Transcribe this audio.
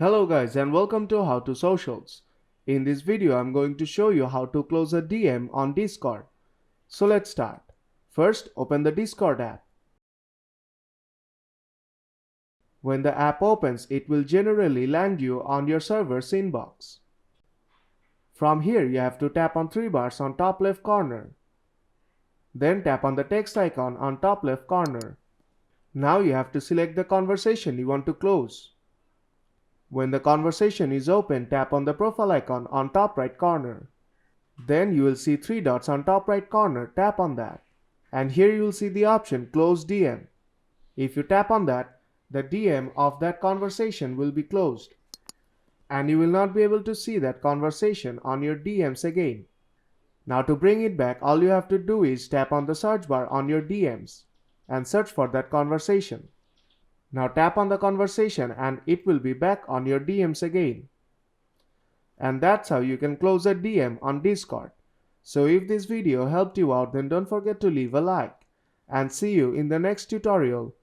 Hello guys and welcome to How to Socials. In this video I'm going to show you how to close a DM on Discord. So let's start. First open the Discord app. When the app opens it will generally land you on your server's inbox. From here you have to tap on three bars on top left corner. Then tap on the text icon on top left corner. Now you have to select the conversation you want to close. When the conversation is open, tap on the profile icon on top right corner. Then you will see three dots on top right corner, tap on that. And here you will see the option Close DM. If you tap on that, the DM of that conversation will be closed. And you will not be able to see that conversation on your DMs again. Now to bring it back, all you have to do is tap on the search bar on your DMs and search for that conversation. Now tap on the conversation and it will be back on your DMs again. And that's how you can close a DM on Discord. So if this video helped you out, then don't forget to leave a like. And see you in the next tutorial.